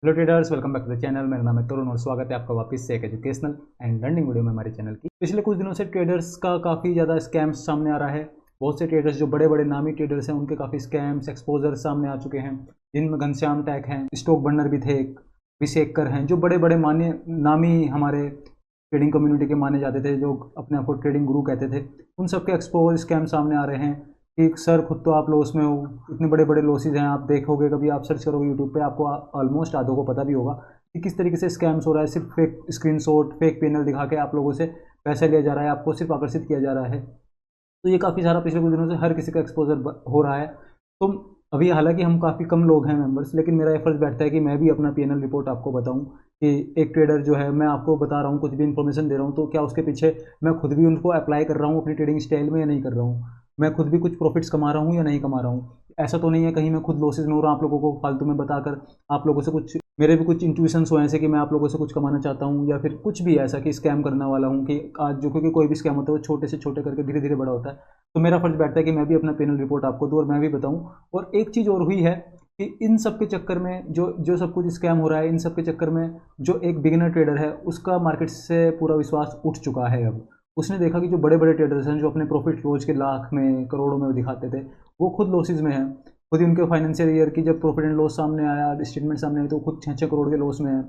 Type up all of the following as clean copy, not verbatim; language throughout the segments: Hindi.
Hello traders, welcome back to the channel. मेरा नाम है तरुण और स्वागत है आपका वापस से एक एजुकेशनल एंड लर्निंग वीडियो में हमारे चैनल की। पिछले कुछ दिनों से ट्रेडर्स का काफ़ी ज़्यादा स्कैम्स सामने आ रहा है। बहुत से ट्रेडर्स जो बड़े बड़े नामी ट्रेडर्स हैं उनके काफ़ी स्कैम्स एक्सपोजर सामने आ चुके हैं, जिनमें घनश्याम टैक हैं, स्टॉक बर्नर भी थे, एक विशेखकर हैं, जो बड़े बड़े मान्य नामी हमारे ट्रेडिंग कम्युनिटी के माने जाते थे, जो अपने आप को ट्रेडिंग गुरु कहते थे। उन सबके एक्सपोज स्कैम सामने आ रहे हैं कि सर खुद तो आप लॉस में हो, इतने बड़े बड़े लॉसेज हैं। आप देखोगे, कभी आप सर्च करोगे यूट्यूब पे, आपको ऑलमोस्ट आधों को पता भी होगा कि किस तरीके से स्कैम्स हो रहा है। सिर्फ फेक स्क्रीनशॉट, फेक पैनल दिखा के आप लोगों से पैसे लिया जा रहा है, आपको सिर्फ आकर्षित किया जा रहा है। तो ये काफ़ी सारा पिछले कुछ दिनों से हर किसी का एक्सपोजर हो रहा है। तो अभी हालांकि हम काफ़ी कम लोग हैं मेंबर्स, लेकिन मेरा ये फर्ज बैठता है कि मैं भी अपना पीएनएल रिपोर्ट आपको बताऊं कि एक ट्रेडर जो है, मैं आपको बता रहा हूँ, कुछ भी इन्फॉर्मेशन दे रहा हूँ, तो क्या उसके पीछे मैं खुद भी उनको अप्लाई कर रहा हूँ अपनी ट्रेडिंग स्टाइल में या नहीं कर रहा हूँ। मैं खुद भी कुछ प्रॉफिट्स कमा रहा हूँ या नहीं कमा रहा हूँ। ऐसा तो नहीं है कहीं मैं खुद लॉसेज में हो रहा हूँ आप लोगों को फालतू में बताकर। आप लोगों से कुछ मेरे भी कुछ इंट्यूशंस हो ऐसे कि मैं आप लोगों से कुछ कमाना चाहता हूँ, या फिर कुछ भी ऐसा कि स्कैम करने वाला हूँ कि आज जो, क्योंकि कोई भी स्कैम होता है वो छोटे से छोटे करके धीरे धीरे बड़ा होता है। तो मेरा फर्ज बैठता है कि मैं भी अपना पैनल रिपोर्ट आपको दूँ और मैं भी बताऊँ। और एक चीज़ और हुई है कि इन सब के चक्कर में जो जो सब कुछ स्कैम हो रहा है, इन सब के चक्कर में जो एक बिगिनर ट्रेडर है उसका मार्केट से पूरा विश्वास उठ चुका है। अब उसने देखा कि जो बड़े बड़े ट्रेडर्स हैं, जो अपने प्रॉफिट रोज के लाख में करोड़ों में दिखाते थे, वो खुद लॉसेज में हैं। खुद ही उनके फाइनेंशियल ईयर की जब प्रॉफिट एंड लॉस सामने आया, स्टेटमेंट सामने आई, तो खुद 6-6 करोड़ के लॉस में है,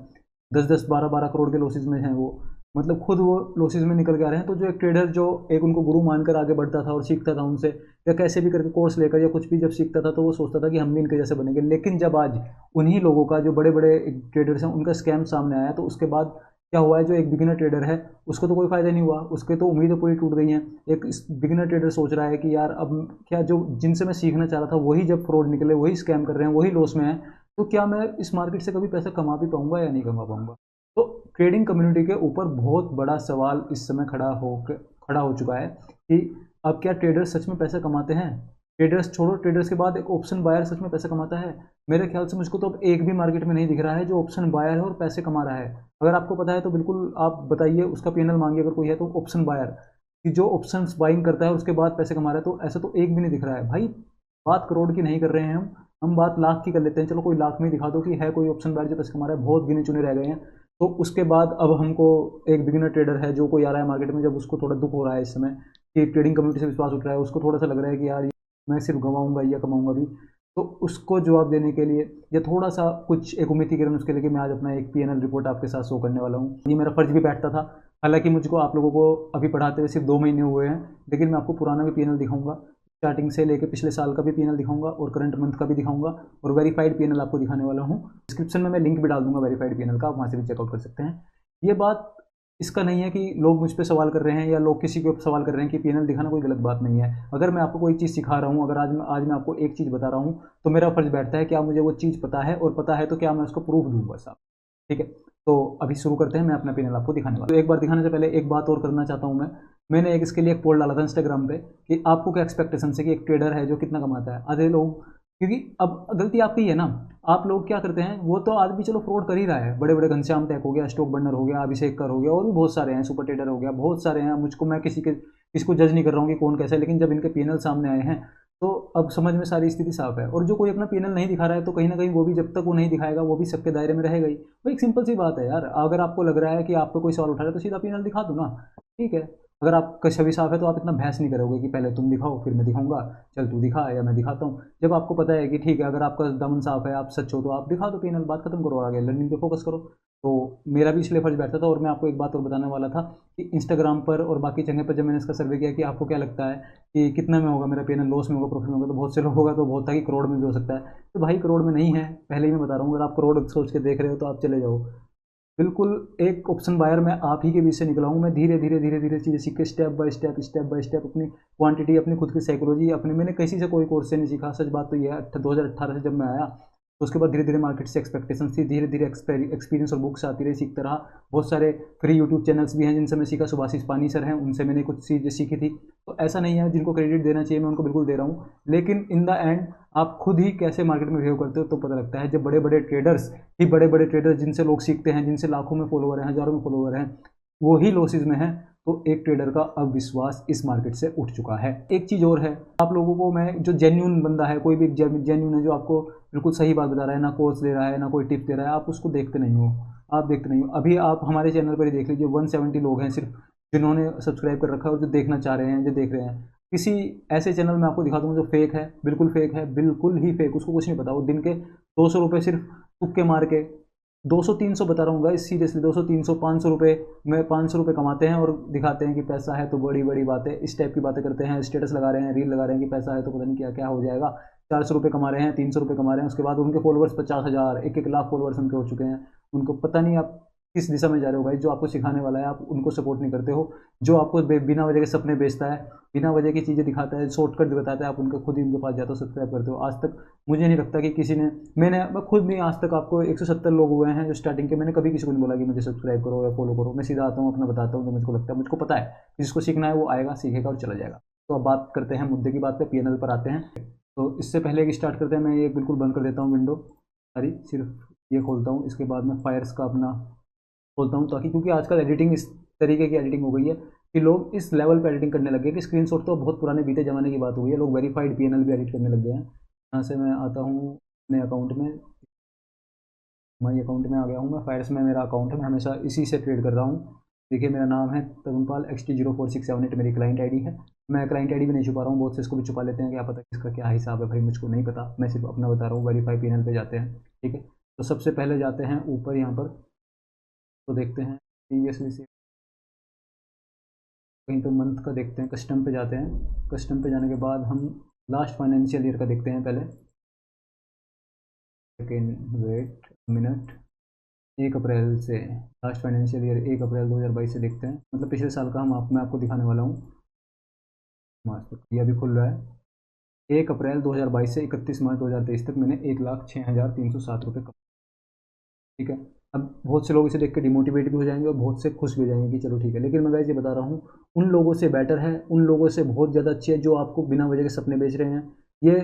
10-10, 12-12 करोड़ के लॉसेज में हैं वो। मतलब खुद वो लॉसेज में निकल के आ रहे हैं। तो जो एक ट्रेडर जो एक उनको गुरु मानकर आगे बढ़ता था और सीखता था उनसे, या कैसे भी करके कोर्स लेकर या कुछ भी जब सीखता था, तो वो सोचता था कि हम भी इनके जैसे बनेंगे। लेकिन जब आज उन्हीं लोगों का, जो बड़े बड़े ट्रेडर्स हैं, उनका स्कैम सामने आया, तो उसके बाद क्या हुआ है, जो एक बिगिनर ट्रेडर है उसको तो कोई फायदा नहीं हुआ, उसके तो उम्मीदें पूरी टूट गई हैं। एक बिगिनर ट्रेडर सोच रहा है कि यार अब क्या, जो जिनसे मैं सीखना चाह रहा था वही जब फ्रॉड निकले, वही स्कैम कर रहे हैं, वही लॉस में है, तो क्या मैं इस मार्केट से कभी पैसा कमा भी पाऊंगा या नहीं कमा पाऊंगा। तो ट्रेडिंग कम्युनिटी के ऊपर बहुत बड़ा सवाल इस समय खड़ा हो चुका है कि अब क्या ट्रेडर्स सच में पैसा कमाते हैं। ट्रेडर्स छोड़ो, ट्रेडर्स के बाद एक ऑप्शन बायर सच में पैसा कमाता है। मेरे ख्याल से मुझको तो अब एक भी मार्केट में नहीं दिख रहा है जो ऑप्शन बायर है और पैसे कमा रहा है। अगर आपको पता है तो बिल्कुल आप बताइए, उसका पीएनएल मांगिए अगर कोई है तो। ऑप्शन बायर कि जो ऑप्शंस बाइंग करता है उसके बाद पैसे कमा रहा है, तो ऐसा तो एक भी नहीं दिख रहा है भाई। बात करोड़ की नहीं कर रहे हैं हम बात लाख की कर लेते हैं। चलो कोई लाख में ही दिखा दो कि है कोई ऑप्शन बायर जो पैसे कमा रहा है, बहुत गिने चुने रह गए हैं। तो उसके बाद अब हमको एक बिगिनर ट्रेडर है जो कोई आ रहा है मार्केट में, जब उसको थोड़ा दुख हो रहा है इस समय कि ट्रेडिंग कम्युनिटी से विश्वास उठ रहा है, उसको थोड़ा सा लग रहा है कि यार मैं सिर्फ गंवाऊंगा या कमाऊंगा भी। तो उसको जवाब देने के लिए, या थोड़ा सा कुछ एक उम्मीद की किरण उसके लिए, कि मैं आज अपना एक पीएनएल रिपोर्ट आपके साथ शो करने वाला हूँ। ये मेरा फर्ज भी बैठता था। हालांकि मुझको आप लोगों को अभी पढ़ाते हुए सिर्फ 2 महीने हुए हैं, लेकिन मैं आपको पुराना भी पीएनएल दिखाऊंगा, स्टार्टिंग से लेकर पिछले साल का भी पीएनएल दिखाऊंगा और करंट मंथ का भी दिखाऊंगा, और वेरीफाइड पीएनएल आपको दिखाने वाला हूँ। डिस्क्रिप्शन में मैं लिंक भी डाल दूंगा वेरीफाइड पीएनएल का, आप वहाँ से भी चेकआउट कर सकते हैं। ये बात इसका नहीं है कि लोग मुझ पर सवाल कर रहे हैं या लोग किसी के ऊपर सवाल कर रहे हैं कि पीएनएल दिखाना कोई गलत बात नहीं है। अगर मैं आपको कोई चीज़ सिखा रहा हूँ, अगर आज मैं आपको एक चीज़ बता रहा हूँ, तो मेरा फर्ज बैठता है कि आप मुझे वो चीज़ पता है, और पता है तो क्या मैं उसको प्रूफ दूँ बस आप। ठीक है, तो अभी शुरू करते हैं। मैं अपना पैनल आपको दिखाने वाला हूँ। तो एक बार दिखाने से पहले एक बात और करना चाहता हूँ मैंने एक इसके लिए एक पोल डाला था इंस्टाग्राम पे कि आपको क्या एक्सपेक्टेशन है कि एक ट्रेडर है जो कितना कमाता है। आधे लोग, क्योंकि अब गलती आपकी है ना, आप लोग क्या करते हैं, वो तो आज भी चलो फ्रॉड कर ही रहा है। बड़े बड़े घनश्याम टैक हो गया, स्टॉक बर्नर हो गया, अभिषेक कर हो गया, और भी बहुत सारे हैं, सुपर ट्रेडर हो गया, बहुत सारे हैं। मुझको मैं किसी को जज नहीं कर रहा हूँ कि कौन कैसा है, लेकिन जब इनके पैनल सामने आए हैं तो अब समझ में सारी स्थिति साफ है। और जो कोई अपना पैनल नहीं दिखा रहा है, तो कहीं ना कहीं वो भी, जब तक वो नहीं दिखाएगा, वो भी सबके दायरे में रहेगा ही। वो एक सिंपल सी बात है यार। अगर आपको लग रहा है कि आपको कोई सवाल उठा रहा है, तो सीधा पैनल दिखा दो ना, ठीक है। अगर आपका छवि साफ है तो आप इतना बहस नहीं करोगे कि पहले तुम दिखाओ फिर मैं दिखाऊंगा, चल तू दिखा या मैं दिखाता हूँ। जब आपको पता है कि ठीक है, अगर आपका दामन साफ है, आप सच हो, तो आप दिखा दो पैनल, बात खत्म करो, आगे लर्निंग पे फोकस करो। तो मेरा भी इसलिए फर्ज बैठता था। और मैं आपको एक बात और बताने वाला था कि इंस्टाग्राम पर और बाकी जगह पर जब मैंने इसका सर्वे किया कि आपको क्या लगता है कि कितना में होगा मेरा पैनल, लॉस में होगा, प्रॉफिट में होगा, तो बहुत से लोग होगा तो बहुत था कि करोड़ में भी हो सकता है। तो भाई करोड़ में नहीं है, पहले ही मैं बता रहा हूँ। अगर आप करोड़ सोच के देख रहे हो तो आप चले जाओ। बिल्कुल एक ऑप्शन बायर मैं आप ही के बीच से निकला हूँ। मैं धीरे धीरे धीरे धीरे चीज़ें सीख के, स्टेप बाय स्टेप अपनी क्वांटिटी, अपनी खुद की साइकोलॉजी, अपने, मैंने किसी से कोई कोर्स से नहीं सीखा। सच बात तो ये है, 2018 से जब मैं आया, तो उसके बाद धीरे धीरे मार्केट से एक्सपेक्टेशन थी, धीरे धीरे एक्सपीरियंस और बुक्स आती रही, सीखता रहा। बहुत सारे फ्री यूट्यूब चैनल्स भी हैं जिनसे मैं सीखा। सुभाषिस पानी सर हैं, उनसे मैंने कुछ चीज़ें सीखी थी। तो ऐसा नहीं है, जिनको क्रेडिट देना चाहिए मैं उनको बिल्कुल दे रहा हूँ, लेकिन इन द एंड आप खुद ही कैसे मार्केट में बिहेव करते हो तो पता लगता है। जब बड़े बड़े ट्रेडर्स जिनसे लोग सीखते हैं, जिनसे लाखों में फॉलोवर हैं, हज़ारों में फॉलोवर हैं, वो ही लॉसेज में हैं, तो एक ट्रेडर का अब विश्वास इस मार्केट से उठ चुका है। एक चीज़ और है, आप लोगों को मैं, जो जेन्युइन बंदा है, कोई भी जेन्युइन है, जो आपको बिल्कुल सही बात बता रहा है, ना कोर्स दे रहा है, ना कोई टिप दे रहा है, आप उसको देखते नहीं हो। आप देखते नहीं हो। अभी आप हमारे चैनल पर ही देख लीजिए, 170 लोग हैं सिर्फ जिन्होंने सब्सक्राइब कर रखा है और जो देखना चाह रहे हैं, जो देख रहे हैं। किसी ऐसे चैनल में आपको दिखा दूंगा जो फेक है, बिल्कुल फेक है, बिल्कुल ही फेक, उसको कुछ नहीं पता। वो दिन के 200 रुपये सिर्फ तुक्के मार के, 200-300 बता रहा हूँ गाइस, सीरियसली 200-300 500 रुपये में 500 रुपये कमाते हैं और दिखाते हैं कि पैसा है तो बड़ी बड़ी बातें, इस टाइप की बातें करते हैं, स्टेटस लगा रहे हैं, रील लगा रहे हैं कि पैसा है तो पता नहीं क्या क्या हो जाएगा। 400 रुपये कमा रहे हैं, 300 रुपये कमा रहे हैं, उसके बाद उनके फॉलोअर्स 50,000, 1-1 लाख फॉलोअर्स उनके हो चुके हैं। उनको पता नहीं आप किस दिशा में जा रहे हो भाई। जो आपको सिखाने वाला है आप उनको सपोर्ट नहीं करते हो। जो आपको बिना वजह के सपने बेचता है, बिना वजह की चीज़ें दिखाता है, शॉर्टकट बताता है, आप उनके खुद ही उनके पास जाते हो, सब्सक्राइब करते हो। आज तक मुझे नहीं लगता कि किसी ने, मैं खुद नहीं, आज तक आपको 170 लोग हुए हैं जो स्टार्टिंग के, मैंने कभी किसी को नहीं बोला कि मुझे सब्सक्राइब करो या फॉलो करो। मैं सीधा आता हूँ, अपना बताता हूँ जो मुझको लगता है। मुझको पता है जिसको सीखना है वो आएगा, सीखेगा और चला जाएगा। तो अब बात करते हैं मुद्दे की बात पे, पीएनएल पर आते हैं। तो इससे पहले कि स्टार्ट करते हैं, मैं ये बिल्कुल बंद कर देता हूँ विंडो सारी, सिर्फ ये खोलता हूँ। इसके बाद मैं फायर्स का अपना खोलता हूँ, ताकि, क्योंकि आजकल एडिटिंग इस तरीके की एडिटिंग हो गई है कि लोग इस लेवल पे एडिटिंग करने लगे कि स्क्रीनशॉट तो बहुत पुराने बीते ज़माने की बात हो गई है। लोग वेरीफाइड पीएनएल भी एडिट करने लग गए हैं। यहाँ से मैं आता हूँ अपने अकाउंट में, माई अकाउंट में आ गया हूँ मैं। फायर्स में मेरा अकाउंट है, मैं हमेशा इसी से ट्रेड कर रहा हूँ। देखिए मेरा नाम है तरुणपाल XT0467 मेरी क्लाइंट आईडी है। मैं क्लाइंट आईडी भी नहीं छुपा रहा हूँ, बहुत से इसको भी छुपा लेते हैं, क्या पता किसका क्या हिसाब है भाई, मुझको नहीं पता। मैं सिर्फ अपना बता रहा हूँ। वेरीफाई पीएनएल पे जाते हैं, ठीक है। तो सबसे पहले जाते हैं ऊपर यहाँ पर, तो देखते हैं प्रीवियसली से, कहीं पे मंथ का देखते हैं, कस्टम पे जाते हैं। कस्टम पे जाने के बाद हम लास्ट फाइनेंशियल ईयर का देखते हैं पहले। सेकेंड, वेट मिनट, 1 अप्रैल से, लास्ट फाइनेंशियल ईयर 1 अप्रैल 2022 से देखते हैं, मतलब पिछले साल का मैं आपको दिखाने वाला हूँ। मार्च तक ये अभी खुल रहा है। 1 अप्रैल 2022 से 31 मार्च 2023 तक मैंने 1,06,307 रुपये कमाए, ठीक है। अब बहुत से लोग इसे देख के डिमोटिवेट भी हो जाएंगे और बहुत से खुश भी हो जाएंगे कि चलो ठीक है। लेकिन मैं गाइस ये बता रहा हूँ, उन लोगों से बेटर है, उन लोगों से बहुत ज़्यादा अच्छे है जो आपको बिना वजह के सपने बेच रहे हैं। ये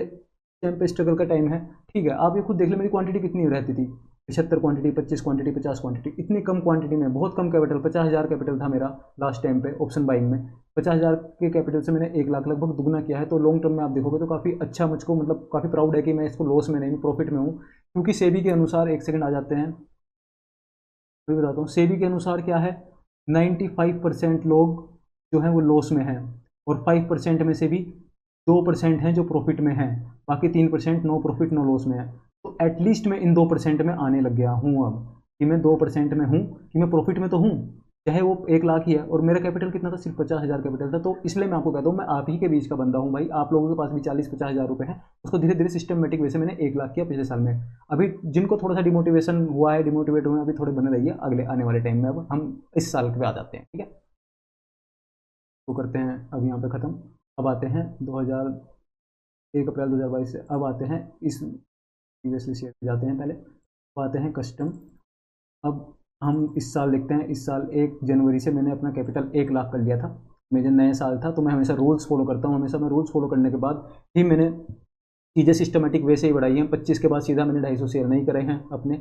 टाइम पे स्ट्रगल का टाइम है, ठीक है। आप ये खुद देख ले, मेरी क्वांटिटी कितनी रहती थी, 75 क्वांटिटी, 25 क्वांटिटी, 50 क्वांटिटी, इतनी कम क्वांटिटी में बहुत कम कैपिटल, 50,000 कैपिटल था मेरा लास्ट टाइम पे ऑप्शन बाइंग में। 50,000 के कैपिटल से मैंने 1 लाख लगभग दुगना किया है। तो लॉन्ग टर्म में आप देखोगे तो काफ़ी अच्छा, मुझको मतलब काफ़ी प्राउड है कि मैं इसको लॉस में नहीं हूँ, प्रॉफिट में हूँ। क्योंकि सेबी के अनुसार, एक सेकंड आ जाते हैं, मैं बताता हूँ। सेबी के अनुसार क्या है, 95% लोग जो हैं वो लॉस में हैं, और 5% में से भी 2% हैं जो प्रॉफिट में हैं, बाकी 3% नो प्रॉफिट नो लॉस में है। तो एटलीस्ट मैं इन 2% में आने लग गया हूँ अब, कि मैं 2% में हूँ, कि मैं प्रॉफिट में तो हूँ, चाहे वो 1 लाख ही है। और मेरा कैपिटल कितना था, सिर्फ 50,000 कैपिटल था। तो इसलिए मैं आपको कहता हूँ, मैं आप ही के बीच का बंदा हूँ भाई। आप लोगों के पास भी 40-50,000 रुपये हैं, उसको धीरे धीरे सिस्टमेटिक वे से मैंने 1 लाख किया पिछले साल में। अभी जिनको थोड़ा सा डिमोटिवेशन हुआ है, डिमोटिवेट हुए हैं, अभी थोड़े बने रहिए, अगले आने वाले टाइम में अब हम इस साल पे आ जाते हैं, ठीक है। तो करते हैं अब यहाँ पे ख़त्म। अब आते हैं 1 अप्रैल 2022 से, अब आते हैं इस प्रीवियसली शेयर पे जाते हैं पहले। अब आते हैं कस्टम। अब हम इस साल देखते हैं। इस साल 1 जनवरी से मैंने अपना कैपिटल 1 लाख कर लिया था। मेरे नए साल था, तो मैं हमेशा रूल्स फॉलो करता हूँ। हमेशा मैं रूल्स फॉलो करने के बाद ही मैंने चीज़ें सिस्टमेटिक वे से ही बढ़ाई हैं। 25 के बाद सीधा मैंने 250 शेयर नहीं करे हैं अपने,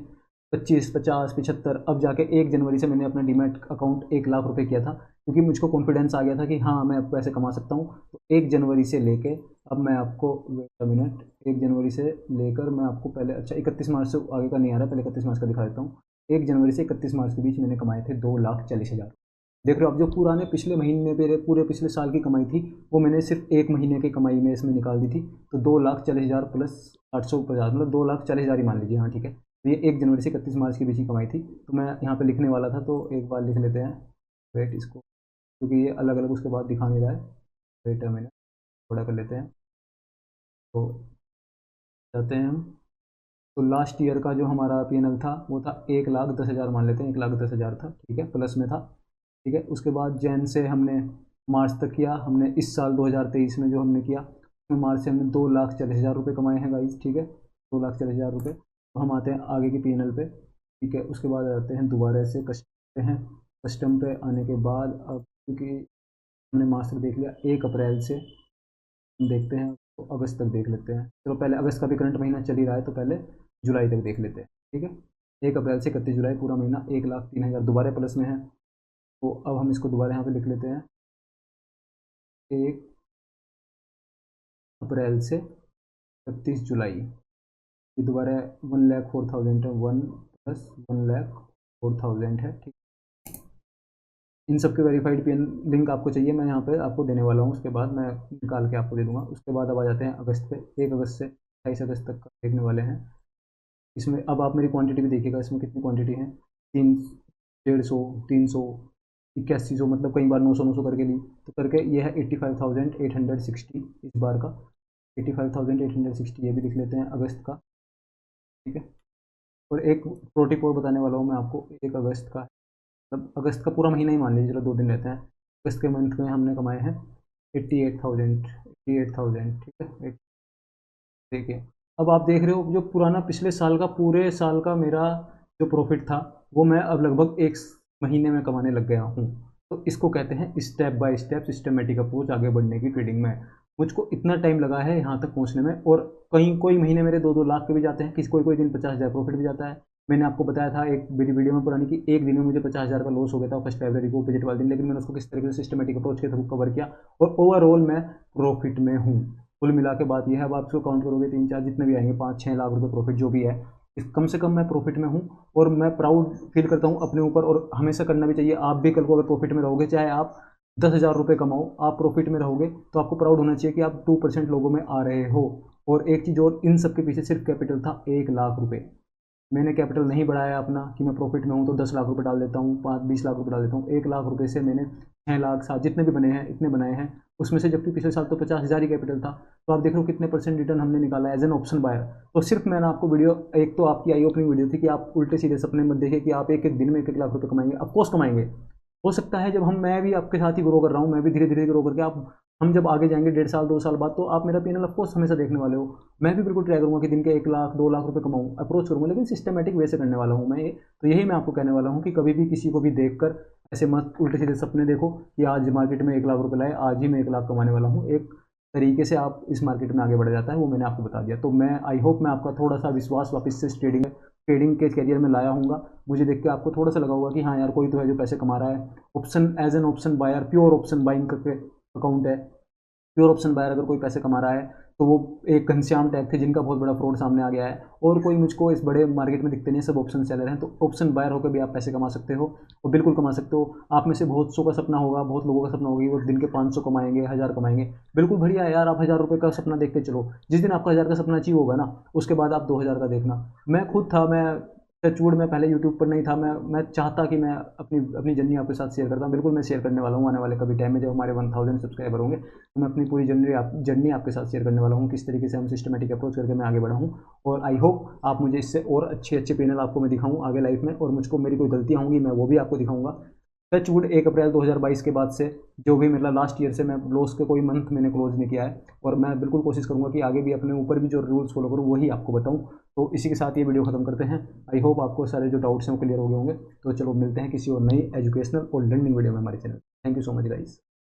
25, 50, 75, अब जाके 1 जनवरी से मैंने अपना डीमैट अकाउंट 1 लाख रुपए किया था, क्योंकि मुझको कॉन्फिडेंस आ गया था कि हाँ मैं अब पैसे कमा सकता हूँ। तो 1 जनवरी से लेके अब मैं आपको, वेट अ मिनट, 1 जनवरी से लेकर मैं आपको पहले, अच्छा 31 मार्च से आगे का नहीं आ रहा, पहले 31 मार्च का दिखा देता हूँ। 1 जनवरी से 31 मार्च के बीच मैंने कमाए थे 2,40,000। देख रहे हो आप, जो पुराने पिछले महीने, मेरे पूरे पिछले साल की कमाई थी, वो मैंने सिर्फ 1 महीने की कमाई में इसमें निकाल दी थी। तो 2,40,000 प्लस 850, मतलब 2,40,000 ही मान लीजिए, हाँ ठीक है। तो ये 1 जनवरी से 31 मार्च के बीच ही कमाई थी। तो मैं यहाँ पे लिखने वाला था, तो एक बार लिख लेते हैं। वेट इसको, क्योंकि ये अलग अलग उसके बाद दिखा नहीं रहा है। वेट अ मिनट, थोड़ा कर लेते हैं। तो जाते हैं हम। तो लास्ट ईयर का जो हमारा पीएनएल था वो था 1,10,000, मान लेते हैं 1,10,000 था, ठीक है, प्लस में था, ठीक है। उसके बाद जैन से हमने मार्च तक किया। हमने इस साल 2023 में जो हमने किया, उसमें मार्च से हमने 2,40,000 रुपये कमाए हैं गाइस, ठीक है, 2,40,000 रुपये। तो हम आते हैं आगे की पीएनएल पे, ठीक है। उसके बाद आते हैं दोबारा से कस्टम पे हैं। कस्टम पे आने के बाद अब, क्योंकि हमने मार्च तक देख लिया, 1 अप्रैल से हम देखते हैं, तो अगस्त तक देख लेते हैं। चलो पहले अगस्त का भी करंट महीना चल ही रहा है, तो पहले जुलाई तक देख लेते हैं, ठीक है। 1 अप्रैल से 31 जुलाई पूरा महीना 1,03,000 दोबारा प्लस में है। तो अब हम इसको दोबारा यहाँ पे लिख लेते हैं, 1 अप्रैल से 31 जुलाई। ये दोबारा 1,04,000 है, 1 + 1,04,000 है, ठीक। इन सब के वेरीफाइड पिन लिंक आपको चाहिए, मैं यहाँ पे आपको देने वाला हूँ, उसके बाद मैं निकाल के आपको दे दूँगा। उसके बाद अब आ जाते हैं अगस्त पे, 1 अगस्त से 28 अगस्त तक का देखने वाले हैं। इसमें अब आप मेरी क्वांटिटी भी देखिएगा, इसमें कितनी क्वांटिटी है, 3, 150, 300, 8100, मतलब कई बार 900 करके ली, तो करके ये है 85,860 इस बार का, 85,860 ये भी लिख लेते हैं अगस्त का, ठीक है। और एक प्रोटिप और बताने वाला हूँ मैं आपको, 1 अगस्त का, मतलब अगस्त का पूरा महीना ही मान लीजिए, चलो 2 दिन रहते हैं। अगस्त के मंथ में हमने कमाए हैं 88,000, ठीक है। देखिए, अब आप देख रहे हो जो पुराना पिछले साल का, पूरे साल का मेरा जो प्रॉफिट था, वो मैं अब लगभग 1 महीने में कमाने लग गया हूँ। तो इसको कहते हैं step by step systematic approach आगे बढ़ने की ट्रेडिंग में। मुझको इतना टाइम लगा है यहाँ तक पहुँचने में, और कहीं कोई महीने मेरे 2-2 लाख के भी जाते हैं, किसी कोई दिन 50,000 प्रॉफिट भी जाता है। मैंने आपको बताया था एक मेरी वीडियो में पुरानी कि एक दिन में मुझे 50,000 का लॉस हो गया था फर्स्ट फरवरी को, बजट वाले दिन, लेकिन मैंने उसको किस तरीके से सिस्टमेटिक अप्रोच के थ्रू कवर किया, और ओवरऑल मैं प्रॉफिट में हूँ। कुल मिला के बात यह है, अब आप इसको काउंट करोगे 3-4 जितने भी आएंगे, 5-6 लाख रुपए प्रॉफिट जो भी है, इस कम से कम मैं प्रॉफिट में हूँ, और मैं प्राउड फील करता हूँ अपने ऊपर, और हमेशा करना भी चाहिए। आप भी कल को अगर प्रॉफिट में रहोगे, चाहे आप 10,000 रुपये कमाओ, आप प्रॉफिट में रहोगे तो आपको प्राउड होना चाहिए कि आप 2% लोगों में आ रहे हो। और एक चीज़ और, इन सब के पीछे सिर्फ कैपिटल था 1 लाख रुपये। मैंने कैपिटल नहीं बढ़ाया अपना कि मैं प्रॉफिट में हूँ तो 10 लाख रुपए डाल देता हूँ, 5-20 लाख रुपए डाल देता हूँ। 1 लाख रुपए से मैंने 6 लाख 7 जितने भी बने हैं इतने बनाए हैं, उसमें से जबकि पिछले साल तो 50,000 ही कैपिटल था। तो आप देख लो कितने परसेंट रिटर्न हमने निकाला एज एन ऑप्शन बायर। तो सिर्फ मैंने आपको वीडियो, एक तो आपकी आई ओपनिंग वीडियो थी कि आप उल्टे सीधे सपने मत देखिए कि आप एक एक दिन में 1-1 लाख रुपए कमाएंगे। ऑफकोर्स कमाएंगे, हो सकता है जब मैं भी आपके साथ ही ग्रो कर रहा हूँ, मैं भी धीरे धीरे ग्रो करके, आप हम जब आगे जाएंगे 1.5 साल 2 साल बाद, तो आप मेरा पीएनएल ऑफकोर्स हमेशा देखने वाले हो। मैं भी बिल्कुल ट्राई करूँगा कि दिन के 1 लाख 2 लाख रुपए कमाऊँ, अप्रोच करूँगा, लेकिन सिस्टमेटिक वे से करने वाला हूँ मैं ये। तो यही मैं आपको कहने वाला हूँ कि कभी भी किसी को भी देखकर ऐसे मत उल्टे सीधे सपने देखो कि आज मार्केट में 1 लाख रुपए लाए, आज ही मैं 1 लाख कमाने वाला हूँ। एक तरीके से आप इस मार्केट में आगे बढ़ जाता है, वो मैंने आपको बता दिया। तो मैं आई होप मैं आपका थोड़ा सा विश्वास वापस से ट्रेडिंग के करियर में लाया हूँगा। मुझे देख के आपको थोड़ा सा लगा होगा कि हाँ यार, कोई तो है जो पैसे कमा रहा है। Option as an option buyer, pure option buying करके अकाउंट है, प्योर ऑप्शन बायर अगर कोई पैसे कमा रहा है तो वो एक घनश्याम टैग थे जिनका बहुत बड़ा फ्रॉड सामने आ गया है, और कोई मुझको इस बड़े मार्केट में दिखते नहीं, सब ऑप्शन सेलर हैं। तो ऑप्शन बायर होकर भी आप पैसे कमा सकते हो, और बिल्कुल कमा सकते हो। आप में से बहुत सौ का सपना होगा, बहुत लोगों का सपना होगा वो दिन के 500 कमाएंगे, 1000 कमाएंगे। बिल्कुल बढ़िया है यार, आप 1000 रुपये का सपना देखते चलो। जिस दिन आपका 1000 का सपना अचीव होगा ना, उसके बाद आप 2000 का देखना। मैं खुद था, मैं टचवुड में पहले यूट्यूब पर नहीं था, मैं चाहता कि मैं अपनी अपनी जर्नी आपके साथ शेयर करता हूँ। बिल्कुल मैं शेयर करने वाला हूँ आने वाले कभी टाइम में, जब हमारे 1000 सब्सक्राइबर होंगे, तो मैं अपनी पूरी जर्नी आपके साथ शेयर करने वाला हूँ, किस तरीके से हम सिस्टमेटिक अप्रोच करके मैं आगे बढ़ा हूँ। और आई होप आप मुझे इससे और अच्छे अच्छे पैनल आपको मैं दिखाऊँ आगे लाइफ में, और मुझको मेरी कोई गलतियाँ होंगी मैं वो भी आपको दिखाऊँगा। टचवुड 1 अप्रैल 2022 के बाद से जो भी मेरा लास्ट ईयर से मैं लॉस के कोई मंथ मैंने क्लोज नहीं किया है, और मैं बिल्कुल कोशिश करूँगा कि आगे भी अपने ऊपर भी जो रूल्स फॉलो करूँ वही आपको बताऊँ। तो इसी के साथ ये वीडियो खत्म करते हैं। आई होप आपको सारे जो डाउट्स हैं वो क्लियर हो गए होंगे। तो चलो मिलते हैं किसी और नई एजुकेशनल और लर्निंग वीडियो में हमारे channel. Thank you so much guys.